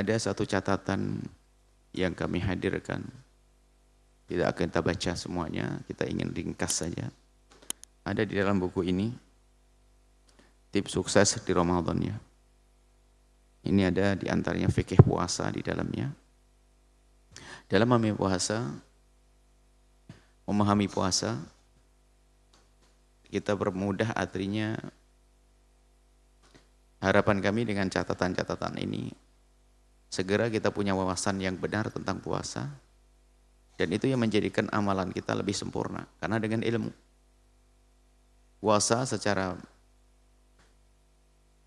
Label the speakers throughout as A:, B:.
A: ada satu catatan yang kami hadirkan. Tidak akan kita baca semuanya, kita ingin ringkas saja. Ada di dalam buku ini, tips sukses di Ramadan ya. Ini ada di antaranya fikih puasa di dalamnya. Dalam memahami puasa, kita bermudah artinya harapan kami dengan catatan-catatan ini, segera kita punya wawasan yang benar tentang puasa, dan itu yang menjadikan amalan kita lebih sempurna. Karena dengan ilmu, puasa secara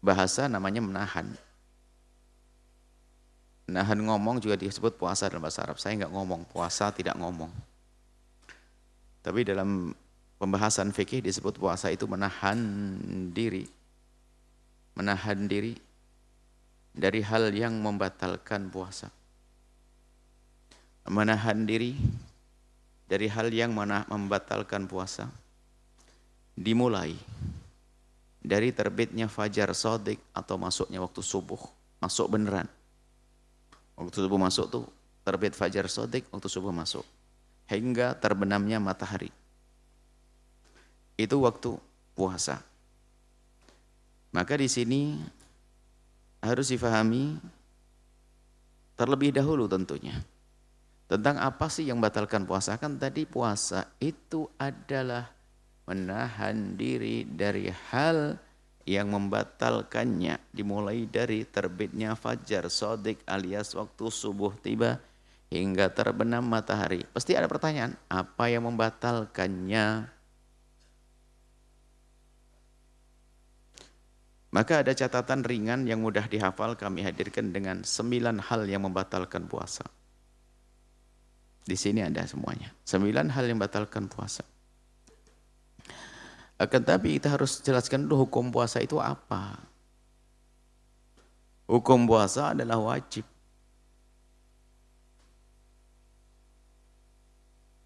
A: bahasa namanya menahan. Menahan ngomong juga disebut puasa dalam bahasa Arab. Saya nggak ngomong, puasa tidak ngomong. Tapi dalam pembahasan fikih disebut puasa itu menahan diri. Menahan diri dari hal yang membatalkan puasa. Menahan diri dari hal yang membatalkan puasa dimulai dari terbitnya fajar shadiq atau masuknya waktu subuh, masuk beneran. Waktu subuh masuk tuh terbit fajar shadiq, waktu subuh masuk, hingga terbenamnya matahari. Itu waktu puasa. Maka di sini harus difahami terlebih dahulu tentunya tentang apa sih yang membatalkan puasa. Kan tadi puasa itu adalah menahan diri dari hal yang membatalkannya, dimulai dari terbitnya fajar shadiq alias waktu subuh tiba hingga terbenam matahari. Pasti ada pertanyaan, apa yang membatalkannya? Maka ada catatan ringan yang mudah dihafal kami hadirkan dengan 9 hal yang membatalkan puasa. Di sini ada semuanya. 9 hal yang membatalkan puasa. Akan tapi kita harus jelaskan dulu hukum puasa itu apa. Hukum puasa adalah wajib.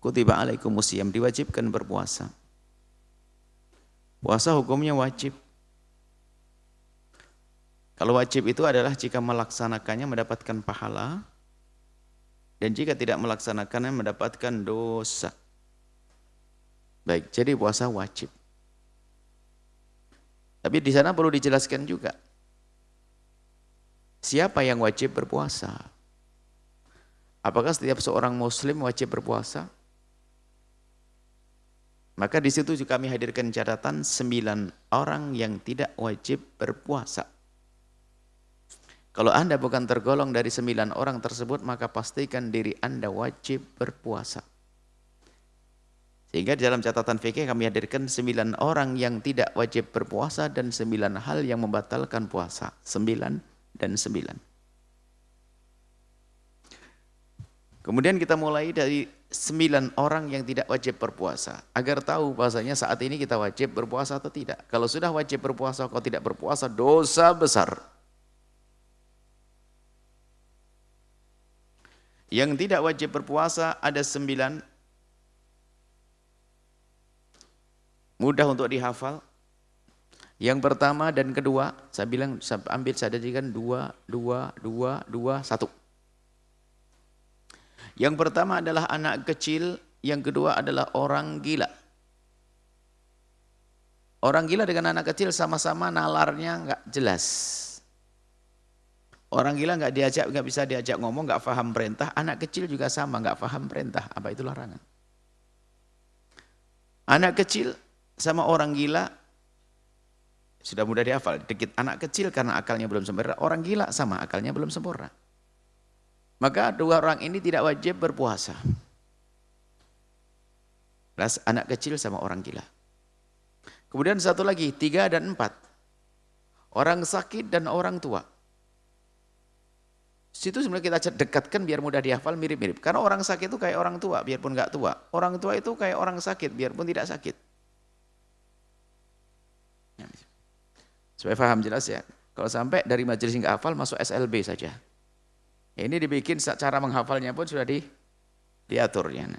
A: Kutiba alaikumusiyam, diwajibkan berpuasa. Puasa hukumnya wajib. Kalau wajib itu adalah jika melaksanakannya mendapatkan pahala, dan jika tidak melaksanakannya mendapatkan dosa. Baik, jadi puasa wajib. Tapi di sana perlu dijelaskan juga, siapa yang wajib berpuasa? Apakah setiap seorang muslim wajib berpuasa? Maka di situ juga kami hadirkan catatan 9 orang yang tidak wajib berpuasa. Kalau Anda bukan tergolong dari 9 orang tersebut, maka pastikan diri Anda wajib berpuasa. Sehingga di dalam catatan fikih kami hadirkan 9 orang yang tidak wajib berpuasa dan 9 hal yang membatalkan puasa. 9 dan 9. Kemudian kita mulai dari 9 orang yang tidak wajib berpuasa. Agar tahu bahasanya saat ini kita wajib berpuasa atau tidak. Kalau sudah wajib berpuasa, kalau tidak berpuasa, dosa besar. Yang tidak wajib berpuasa ada 9. Mudah untuk dihafal. Yang pertama dan kedua, saya ambil saya jadikan 2, 2, 2, 2, 1. Yang pertama adalah anak kecil, yang kedua adalah orang gila. Orang gila dengan anak kecil sama-sama nalarnya enggak jelas. Orang gila nggak bisa diajak ngomong, nggak paham perintah. Anak kecil juga sama, nggak paham perintah. Apa itu larangan? Anak kecil sama orang gila sudah mudah dihafal. Dikit anak kecil karena akalnya belum sempurna. Orang gila sama akalnya belum sempurna. Maka 2 orang ini tidak wajib berpuasa. Anak kecil sama orang gila. Kemudian satu lagi, 3 dan 4. Orang sakit dan orang tua. Situ sebenarnya kita dekatkan biar mudah dihafal, mirip-mirip. Karena orang sakit itu kayak orang tua, biarpun nggak tua. Orang tua itu kayak orang sakit, biarpun tidak sakit. Supaya paham jelas ya. Kalau sampai dari majelis nggak hafal, masuk SLB saja. Ini dibikin cara menghafalnya pun sudah diaturnya.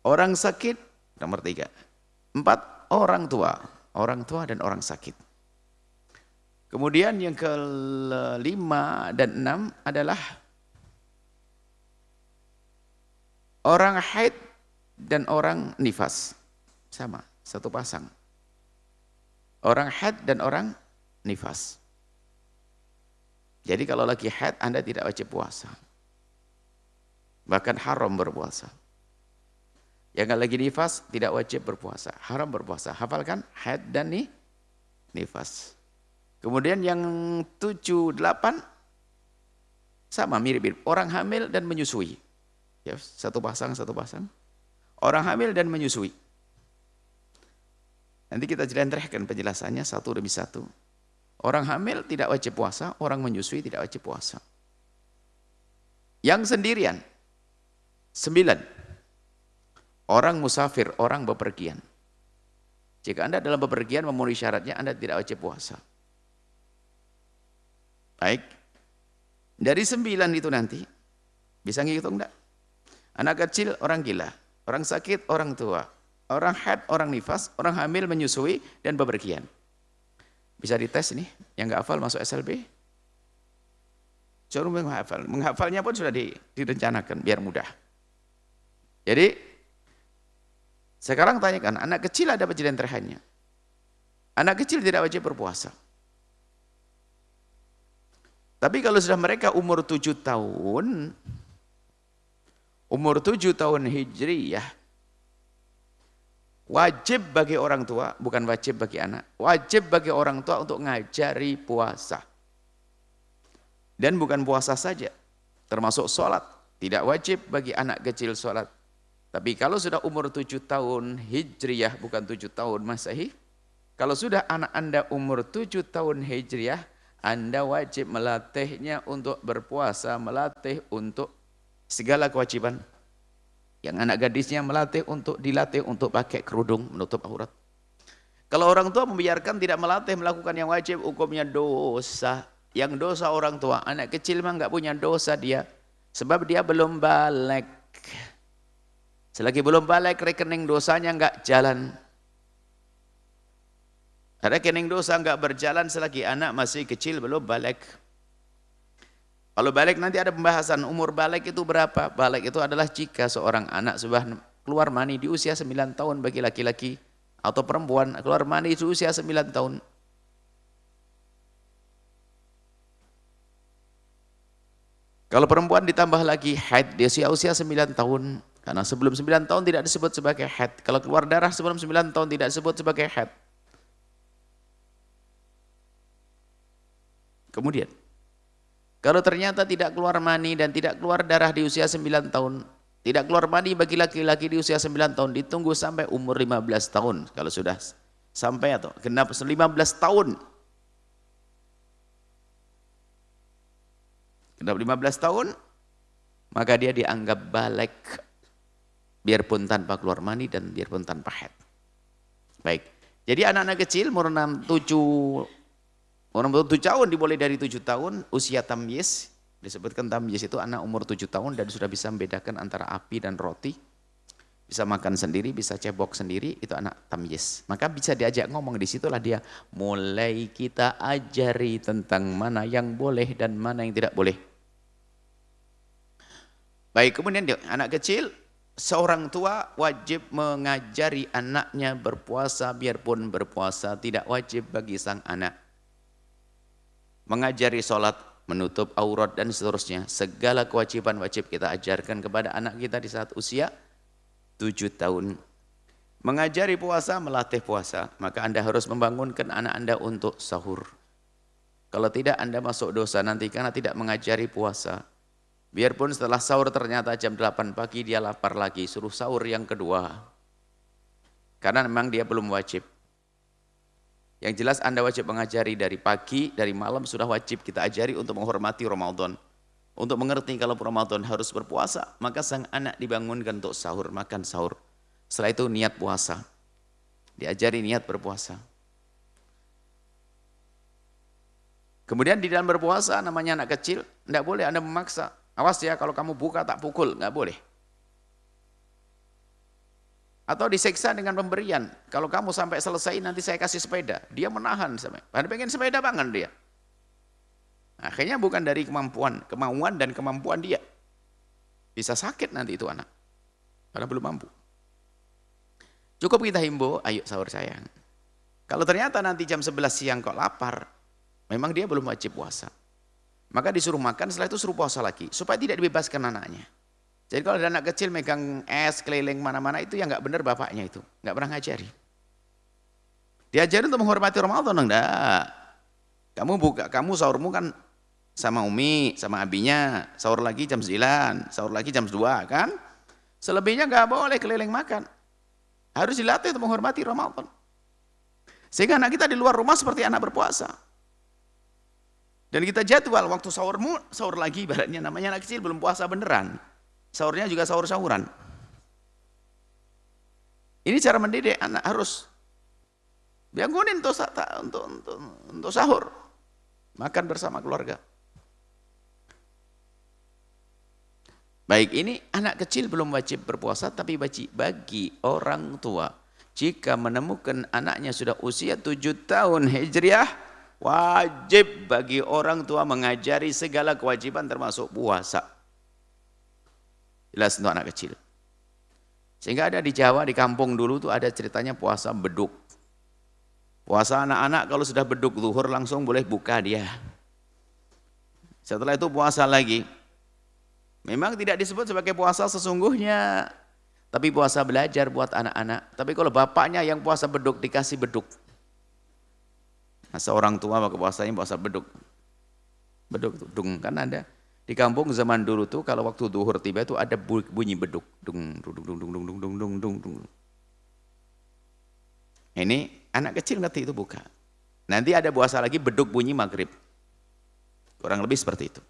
A: Orang sakit, nomor 3. 4, orang tua dan orang sakit. Kemudian yang kelima dan enam adalah orang haid dan orang nifas. Sama, satu pasang. Orang haid dan orang nifas. Jadi kalau lagi haid Anda tidak wajib puasa. Bahkan haram berpuasa. Yang lagi nifas tidak wajib berpuasa, haram berpuasa. Hafalkan haid dan nifas. Kemudian yang 7, 8 sama mirip-mirip. Orang hamil dan menyusui. Ya, satu pasang. Orang hamil dan menyusui. Nanti kita jelentrehkan penjelasannya satu demi satu. Orang hamil tidak wajib puasa, orang menyusui tidak wajib puasa. Yang sendirian, 9. Orang musafir, orang bepergian. Jika Anda dalam bepergian memenuhi syaratnya, Anda tidak wajib puasa. Baik. Dari 9 itu nanti, bisa ngitung enggak? Anak kecil, orang gila. Orang sakit, orang tua. Orang haid, orang nifas, orang hamil, menyusui, dan bepergian. Bisa dites nih, yang nggak hafal masuk SLB. Coba menghafal. Menghafalnya pun sudah direncanakan, biar mudah. Jadi, sekarang tanyakan, anak kecil ada penjelentrehannya. Anak kecil tidak wajib berpuasa. Tapi kalau sudah mereka umur 7 tahun, umur 7 tahun Hijriyah, wajib bagi orang tua, bukan wajib bagi anak, wajib bagi orang tua untuk ngajari puasa. Dan bukan puasa saja, termasuk sholat. Tidak wajib bagi anak kecil sholat. Tapi kalau sudah umur 7 tahun Hijriyah, bukan 7 tahun Masehi, kalau sudah anak Anda umur 7 tahun Hijriyah, Anda wajib melatihnya untuk berpuasa, melatih untuk segala kewajiban. Yang anak gadisnya dilatih untuk pakai kerudung menutup aurat. Kalau orang tua membiarkan tidak melatih melakukan yang wajib, hukumnya dosa. Yang dosa orang tua, anak kecil mah nggak punya dosa dia, sebab dia belum balik. Selagi belum balik, rekening dosanya nggak jalan. Rekening dosa nggak berjalan selagi anak masih kecil belum balik. Kalau balik nanti ada pembahasan umur balik itu berapa. Balik itu adalah jika seorang anak sudah keluar mani di usia 9 tahun bagi laki-laki atau perempuan keluar mani di usia 9 tahun. Kalau perempuan ditambah lagi haid di usia 9 tahun. Karena sebelum 9 tahun tidak disebut sebagai haid. Kalau keluar darah sebelum 9 tahun tidak disebut sebagai haid. Kemudian kalau ternyata tidak keluar mani dan tidak keluar darah di usia 9 tahun, tidak keluar mani bagi laki-laki di usia 9 tahun, ditunggu sampai umur 15 tahun. Kalau sudah sampai atau genap 15 tahun. Genap 15 tahun, maka dia dianggap balik. Biarpun tanpa keluar mani dan biarpun tanpa haid. Baik, jadi anak-anak kecil umur 6, 7, orang 7 tahun dimulai dari 7 tahun usia tamyiz, disebutkan tamyiz itu anak umur 7 tahun dan sudah bisa membedakan antara api dan roti, bisa makan sendiri, bisa cebok sendiri, itu anak tamyiz. Maka bisa diajak ngomong, disitulah dia mulai kita ajari tentang mana yang boleh dan mana yang tidak boleh. Baik, kemudian anak kecil, seorang tua wajib mengajari anaknya berpuasa, biarpun berpuasa tidak wajib bagi sang anak. Mengajari sholat, menutup aurat dan seterusnya. Segala kewajiban wajib kita ajarkan kepada anak kita di saat usia 7 tahun. Mengajari puasa, melatih puasa. Maka Anda harus membangunkan anak Anda untuk sahur. Kalau tidak Anda masuk dosa nanti karena tidak mengajari puasa. Biarpun setelah sahur ternyata jam 8 pagi dia lapar lagi, suruh sahur yang kedua. Karena memang dia belum wajib. Yang jelas Anda wajib mengajari dari pagi, dari malam sudah wajib kita ajari untuk menghormati Ramadan. Untuk mengerti kalau Ramadan harus berpuasa, maka sang anak dibangunkan untuk sahur, makan sahur. Setelah itu niat puasa. Diajari niat berpuasa. Kemudian di dalam berpuasa namanya anak kecil, tidak boleh Anda memaksa. Awas ya kalau kamu buka tak pukul, nggak boleh. Atau diseksa dengan pemberian. Kalau kamu sampai selesai nanti saya kasih sepeda. Dia menahan sampai. Anda pengen sepeda banget dia. Akhirnya bukan dari kemauan dan kemampuan dia. Bisa sakit nanti itu anak, karena belum mampu. Cukup kita himbau, ayo sahur sayang. Kalau ternyata nanti jam 11 siang kok lapar, memang dia belum wajib puasa. Maka disuruh makan, setelah itu suruh puasa lagi, supaya tidak dibebaskan anaknya. Jadi kalau ada anak kecil megang es, keliling mana-mana, itu yang nggak benar bapaknya itu. Nggak pernah ngajari. Diajarin untuk menghormati Ramadan, enggak. Kamu sahurmu kan sama Umi, sama abinya, sahur lagi jam 9, sahur lagi jam 2 kan. Selebihnya nggak boleh keliling makan. Harus dilatih untuk menghormati Ramadan. Sehingga anak kita di luar rumah seperti anak berpuasa. Dan kita jadwal waktu sahurmu, sahur lagi ibaratnya, namanya anak kecil belum puasa beneran. Sahurnya juga sahur-sahuran. Ini cara mendidik anak, harus bangunin untuk sahur. Makan bersama keluarga. Baik, ini anak kecil belum wajib berpuasa, tapi wajib bagi orang tua. Jika menemukan anaknya sudah usia 7 tahun hijriah, wajib bagi orang tua mengajari segala kewajiban termasuk puasa. Jelas untuk anak kecil. Sehingga ada di Jawa, di kampung dulu tuh ada ceritanya puasa beduk. Puasa anak-anak kalau sudah beduk zuhur langsung boleh buka dia. Setelah itu puasa lagi. Memang tidak disebut sebagai puasa sesungguhnya, tapi puasa belajar buat anak-anak. Tapi kalau bapaknya yang puasa beduk, dikasih beduk. Masa orang tua maka puasanya puasa beduk. Beduk tuh, dung, kan ada. Di kampung zaman dulu tuh kalau waktu zuhur tiba itu ada bunyi beduk. Dung, dung, dung, dung, dung, dung, dung, dung, dung, dung. Ini anak kecil ngerti itu buka. Nanti ada puasa lagi beduk bunyi maghrib. Kurang lebih seperti itu.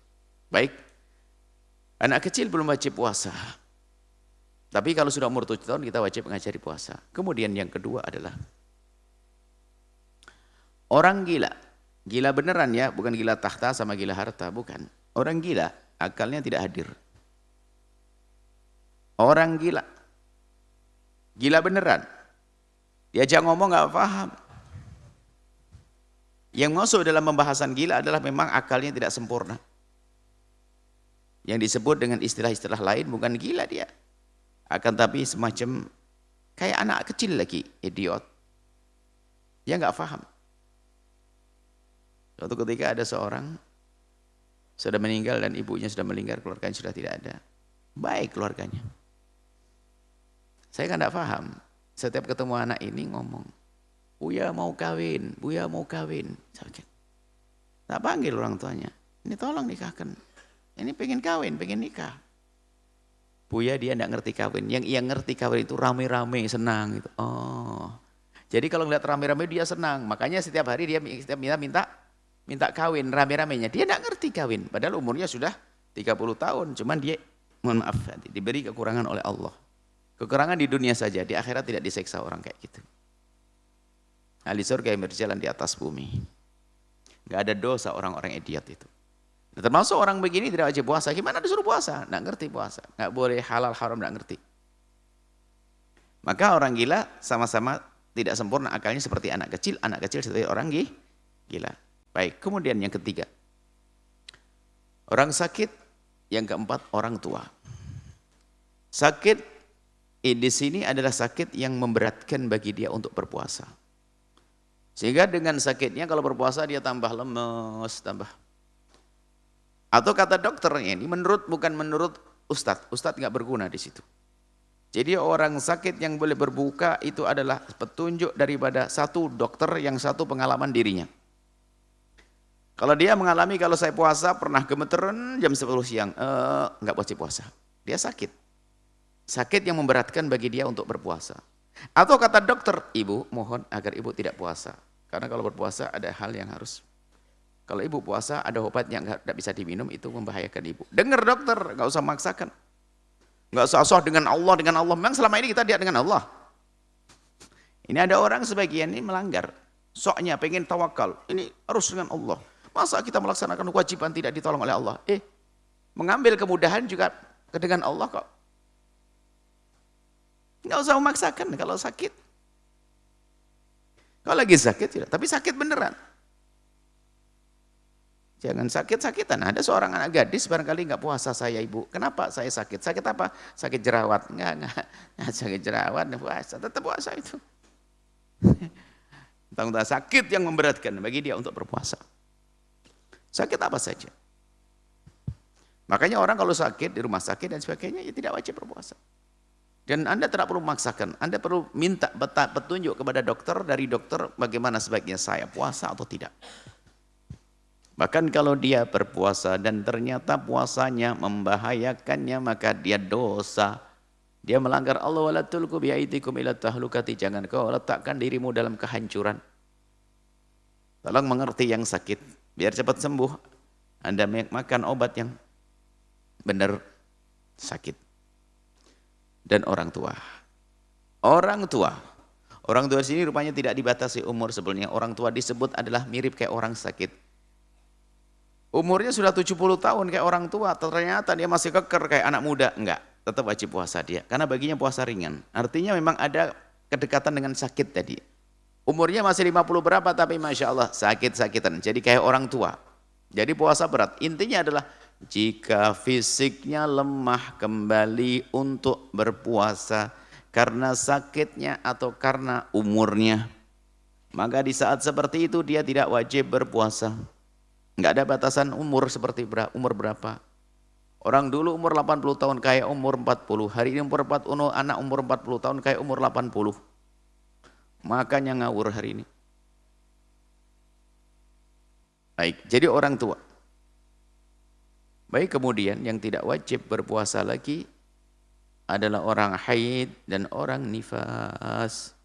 A: Baik. Anak kecil belum wajib puasa. Tapi kalau sudah umur 7 tahun kita wajib mengajari puasa. Kemudian yang kedua adalah orang gila. Gila beneran ya, bukan gila tahta sama gila harta, bukan. Orang gila, akalnya tidak hadir. Orang gila. Gila beneran. Diajak ngomong nggak paham. Yang masuk dalam pembahasan gila adalah memang akalnya tidak sempurna. Yang disebut dengan istilah-istilah lain bukan gila dia. Akan tapi semacam kayak anak kecil lagi, idiot. Dia nggak paham. Suatu ketika ada seorang sudah meninggal dan ibunya sudah meninggal, keluarganya sudah tidak ada. Baik keluarganya. Saya kan nggak paham. Setiap ketemu anak ini ngomong, Buya mau kawin, Buya mau kawin. Sakit. Tak panggil orang tuanya. Ini tolong nikahkan. Ini pengen kawin, pengen nikah. Buya dia tidak ngerti kawin. Yang ia ngerti kawin itu rame-rame, senang. Gitu. Oh, jadi kalau ngeliat rame-rame dia senang. Makanya setiap hari dia minta kawin rame-ramenya. Dia tidak ngerti kawin. Padahal umurnya sudah 30 tahun. Cuman dia, mohon maaf, diberi kekurangan oleh Allah. Kekurangan di dunia saja, di akhirat tidak diseksa orang kayak gitu. Ahli surga yang berjalan di atas bumi. Gak ada dosa orang-orang idiot itu. Nah, termasuk orang begini tidak wajib puasa. Gimana disuruh puasa? Nggak ngerti puasa. Nggak boleh halal haram, nggak ngerti. Maka orang gila sama-sama tidak sempurna akalnya seperti anak kecil seperti orang gila. Baik, kemudian yang ketiga. Orang sakit, yang keempat orang tua. Sakit di sini adalah sakit yang memberatkan bagi dia untuk berpuasa. Sehingga dengan sakitnya kalau berpuasa dia tambah lemes, tambah. Atau kata dokternya ini bukan menurut ustadz nggak berguna di situ. Jadi orang sakit yang boleh berbuka itu adalah petunjuk daripada satu dokter yang satu pengalaman dirinya. Kalau dia mengalami kalau saya puasa pernah gemeteran jam 10 siang, nggak wajib puasa. Dia sakit. Sakit yang memberatkan bagi dia untuk berpuasa. Atau kata dokter, ibu mohon agar ibu tidak puasa. Karena kalau berpuasa ada hal yang harus. Kalau ibu puasa ada obat yang tidak bisa diminum, itu membahayakan ibu. Dengar dokter, nggak usah memaksakan. Nggak usah soh dengan Allah. Memang selama ini kita dia dengan Allah. Ini ada orang sebagian ini melanggar. Soknya pengen tawakal. Ini harus dengan Allah. Masa kita melaksanakan kewajiban tidak ditolong oleh Allah? Mengambil kemudahan juga dengan Allah kok. Nggak usah memaksakan kalau sakit. Kalau lagi sakit tidak, tapi sakit beneran. Jangan sakit-sakitan. Ada seorang anak gadis barangkali nggak puasa saya ibu. Kenapa saya sakit? Sakit apa? Sakit jerawat. Enggak. Sakit jerawat, puasa. Tetap puasa itu. Tentang sakit yang memberatkan bagi dia untuk berpuasa. Sakit apa saja. Makanya orang kalau sakit di rumah sakit dan sebagainya, ya tidak wajib berpuasa. Dan Anda tidak perlu memaksakan. Anda perlu minta petunjuk kepada dokter, dari dokter bagaimana sebaiknya saya puasa atau tidak. Bahkan kalau dia berpuasa dan ternyata puasanya membahayakannya, maka dia dosa. Dia melanggar Allah, wala tulqu bi'aidikum ila tahlukati. Jangan kau letakkan dirimu dalam kehancuran. Tolong mengerti yang sakit, biar cepat sembuh. Anda makan obat yang benar sakit. Dan orang tua. Orang tua di sini rupanya tidak dibatasi umur sebelumnya. Orang tua disebut adalah mirip kayak orang sakit. Umurnya sudah 70 tahun kayak orang tua, ternyata dia masih keker kayak anak muda. Enggak, tetap wajib puasa dia. Karena baginya puasa ringan. Artinya memang ada kedekatan dengan sakit tadi. Umurnya masih 50 berapa, tapi Masya Allah sakit-sakitan. Jadi kayak orang tua. Jadi puasa berat. Intinya adalah jika fisiknya lemah kembali untuk berpuasa karena sakitnya atau karena umurnya, maka di saat seperti itu dia tidak wajib berpuasa. Enggak ada batasan umur seperti umur berapa. Orang dulu umur 80 tahun kayak umur 40. Hari ini umur 40, anak umur 40 tahun kayak umur 80. Makanya ngawur hari ini. Baik, jadi orang tua. Baik, kemudian yang tidak wajib berpuasa lagi adalah orang haid dan orang nifas.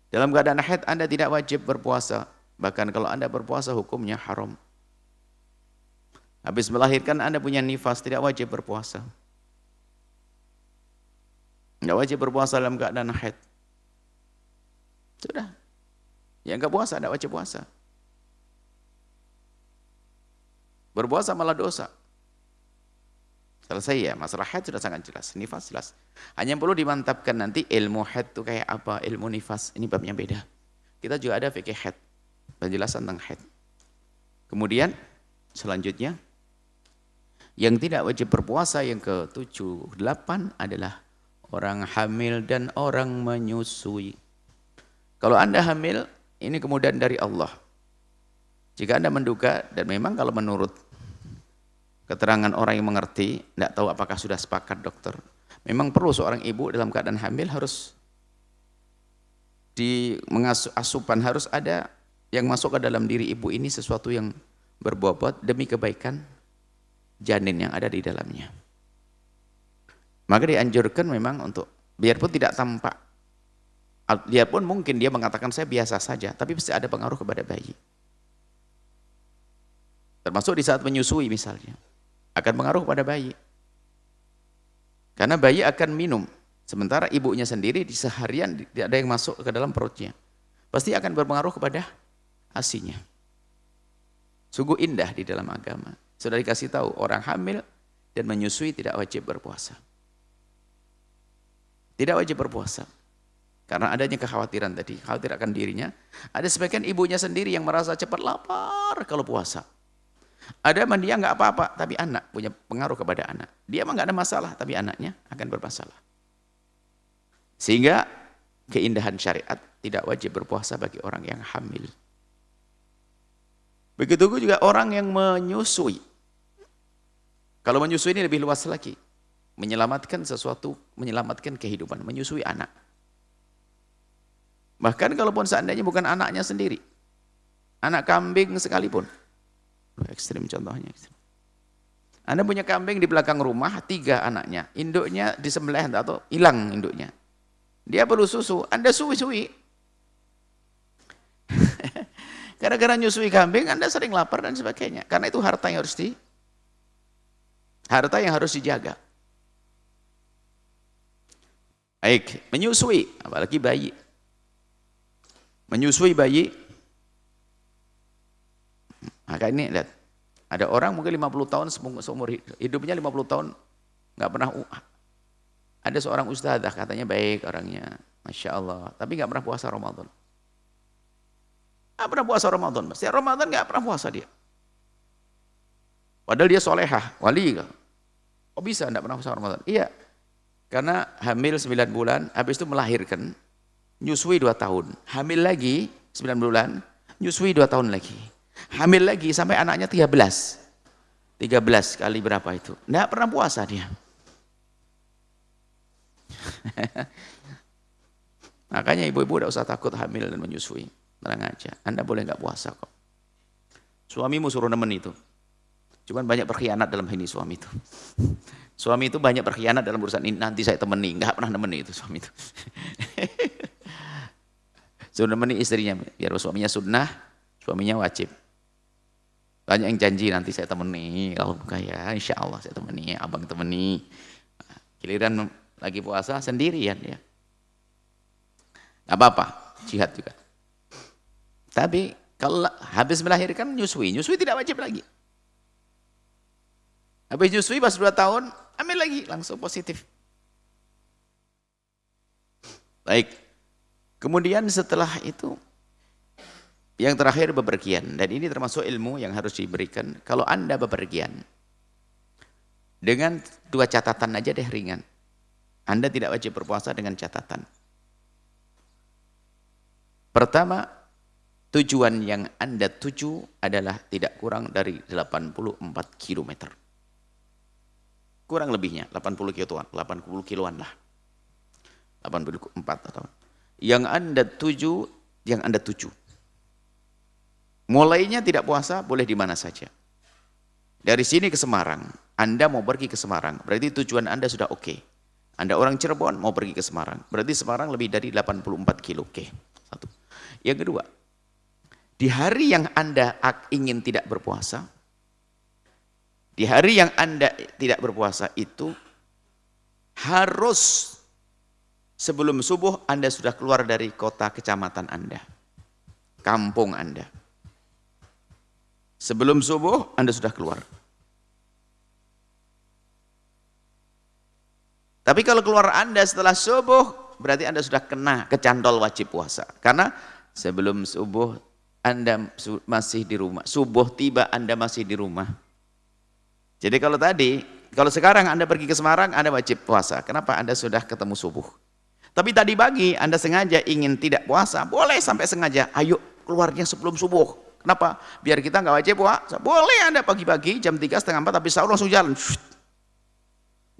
A: Dalam keadaan haid Anda tidak wajib berpuasa. Bahkan kalau Anda berpuasa hukumnya haram. Habis melahirkan Anda punya nifas, tidak wajib berpuasa. Tidak wajib berpuasa dalam keadaan haid. Sudah. Yang enggak puasa, tidak wajib puasa. Berpuasa malah dosa. Selesai ya, masalah haid sudah sangat jelas. Nifas jelas. Hanya perlu dimantapkan nanti ilmu haid itu kayak apa, ilmu nifas. Ini babnya beda. Kita juga ada fikih haid. Penjelasan tentang haid. Kemudian selanjutnya yang tidak wajib berpuasa yang ke-7, 8 adalah orang hamil dan orang menyusui. Kalau Anda hamil, ini kemudahan dari Allah. Jika Anda menduga, dan memang kalau menurut keterangan orang yang mengerti, tidak tahu apakah sudah sepakat dokter, memang perlu seorang ibu dalam keadaan hamil harus di asupan, harus ada yang masuk ke dalam diri ibu ini sesuatu yang berbobot demi kebaikan janin yang ada di dalamnya. Maka dianjurkan memang untuk, biarpun tidak tampak, biarpun mungkin dia mengatakan saya biasa saja, tapi pasti ada pengaruh kepada bayi. Termasuk di saat menyusui misalnya, akan pengaruh pada bayi. Karena bayi akan minum, sementara ibunya sendiri di seharian tidak ada yang masuk ke dalam perutnya. Pasti akan berpengaruh kepada asinya. Sungguh indah di dalam agama. Sudah dikasih tahu orang hamil dan menyusui tidak wajib berpuasa. Tidak wajib berpuasa. Karena adanya kekhawatiran tadi, khawatir akan dirinya. Ada sebagian ibunya sendiri yang merasa cepat lapar kalau puasa. Ada yang dia nggak apa-apa, tapi anak punya pengaruh kepada anak. Dia mah nggak ada masalah, tapi anaknya akan bermasalah. Sehingga keindahan syariat tidak wajib berpuasa bagi orang yang hamil. Begitu juga orang yang menyusui. Kalau menyusui ini lebih luas lagi. Menyelamatkan sesuatu, menyelamatkan kehidupan, menyusui anak. Bahkan kalaupun seandainya bukan anaknya sendiri. Anak kambing sekalipun. Ekstrim contohnya. Anda punya kambing di belakang rumah, 3 anaknya. Induknya disembelih atau hilang induknya. Dia perlu susu, Anda suwi-suwi. Gara-gara nyusui kambing, Anda sering lapar dan sebagainya. Karena itu harta yang harus dijaga. Baik, menyusui, apalagi bayi. Menyusui bayi, maka ini lihat, ada orang mungkin 50 tahun seumur hidupnya 50 tahun nggak pernah, ada seorang ustadzah katanya baik orangnya, Masya Allah, tapi nggak pernah puasa Ramadan. Nggak pernah puasa Ramadan, setiap Ramadan nggak pernah puasa dia. Padahal dia solehah, wali. Kok bisa enggak pernah puasa Ramadan? Iya, karena hamil 9 bulan, habis itu melahirkan, nyusui 2 tahun. Hamil lagi 9 bulan, nyusui 2 tahun lagi. Hamil lagi sampai anaknya 13. 13 kali berapa itu? Enggak pernah puasa dia. Makanya ibu-ibu tidak usah takut hamil dan menyusui. Tenang aja, Anda boleh enggak puasa kok. Suamimu suruh nemen itu. Cuman banyak berkhianat dalam ini suami itu. Suami itu banyak berkhianat dalam urusan ini. Nanti saya temani, enggak pernah nemeni itu suami itu. Suruh nemeni istrinya, biar suaminya sunnah, suaminya wajib. Banyak yang janji nanti saya temani, kalau buka ya insya Allah saya temani, abang temani. Giliran lagi puasa sendirian ya. Gak apa-apa, jihad juga. Tapi kalau habis melahirkan nyusui tidak wajib lagi. Habis nyusui pas 2 tahun, ambil lagi, langsung positif. Baik, kemudian setelah itu, yang terakhir bepergian. Dan ini termasuk ilmu yang harus diberikan. Kalau Anda bepergian, dengan 2 catatan aja deh ringan. Anda tidak wajib berpuasa dengan catatan. Pertama, tujuan yang Anda tuju adalah tidak kurang dari 84 km. Kurang lebihnya 80 kiloan lah. 84 atau yang Anda tuju. Mulainya tidak puasa boleh di mana saja. Dari sini ke Semarang, Anda mau pergi ke Semarang, berarti tujuan Anda sudah oke. Anda orang Cirebon mau pergi ke Semarang, berarti Semarang lebih dari 84 kilo. Oke. Satu. Yang kedua, di hari yang Anda ingin tidak berpuasa, di hari yang Anda tidak berpuasa itu harus sebelum subuh Anda sudah keluar dari kota kecamatan Anda, kampung Anda. Sebelum subuh Anda sudah keluar. Tapi kalau keluar Anda setelah subuh, berarti Anda sudah kena kecantol wajib puasa. Karena sebelum subuh Anda masih di rumah. Subuh tiba Anda masih di rumah. Jadi kalau sekarang Anda pergi ke Semarang, Anda wajib puasa. Kenapa? Anda sudah ketemu subuh. Tapi tadi pagi Anda sengaja ingin tidak puasa, boleh sampai sengaja. Ayo keluarnya sebelum subuh. Kenapa? Biar kita nggak wajib puasa. Boleh Anda pagi-pagi jam 3:30 habis sahur langsung jalan.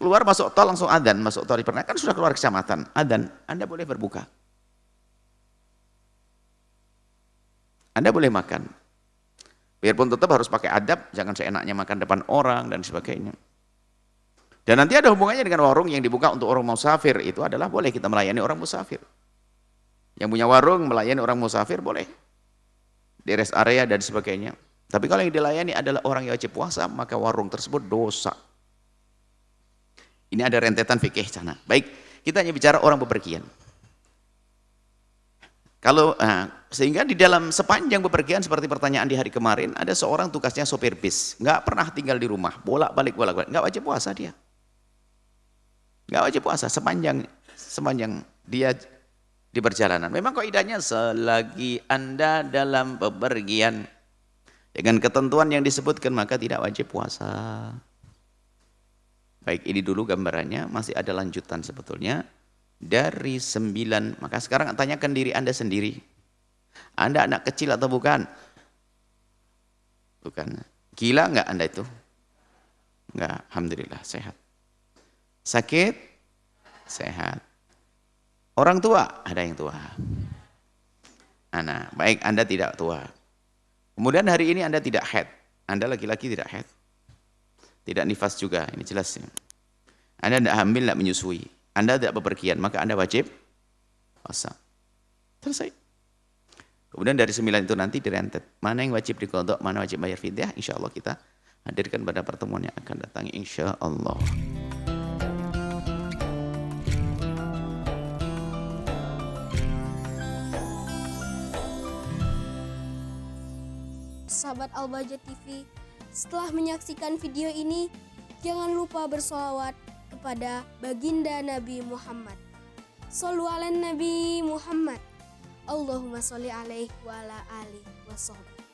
A: Keluar masuk tol langsung adzan, masuk tol pernah kan sudah keluar kecamatan, adzan, Anda boleh berbuka. Anda boleh makan. Biarpun tetap harus pakai adab, jangan seenaknya makan depan orang dan sebagainya. Dan nanti ada hubungannya dengan warung yang dibuka untuk orang musafir, itu adalah boleh kita melayani orang musafir. Yang punya warung melayani orang musafir boleh. Di rest area dan sebagainya. Tapi kalau yang dilayani adalah orang yang wajib puasa, maka warung tersebut dosa. Ini ada rentetan fikih sana. Baik, kita hanya bicara orang bepergian. Sehingga di dalam sepanjang bepergian seperti pertanyaan di hari kemarin, ada seorang tugasnya sopir bis, nggak pernah tinggal di rumah, bolak-balik, nggak wajib puasa dia. Nggak wajib puasa sepanjang dia di perjalanan. Memang kaidahnya selagi Anda dalam bepergian dengan ketentuan yang disebutkan maka tidak wajib puasa. Baik, ini dulu gambarannya, masih ada lanjutan sebetulnya. Dari 9, maka sekarang tanyakan diri Anda sendiri. Anda anak kecil atau bukan? Bukan. Gila enggak Anda itu? Enggak, alhamdulillah sehat. Sakit? Sehat. Orang tua? Ada yang tua. Anak, baik Anda tidak tua. Kemudian hari ini Anda tidak haid. Anda laki-laki tidak haid. Tidak nifas juga, ini jelas. Anda tidak hamil, tidak menyusui. Anda tidak bepergian, maka Anda wajib puasa. Selesai. Kemudian dari 9 itu nanti direntet. Mana yang wajib diqadha, mana wajib bayar fidyah, insya Allah kita hadirkan pada pertemuan yang akan datang, insya Allah.
B: Sahabat Al-Bahjah TV, setelah menyaksikan video ini, jangan lupa bersolawat kepada baginda Nabi Muhammad. Shollu ala Nabi Muhammad. Allahumma sholli alaihi wa ala alihi wa sahbihi.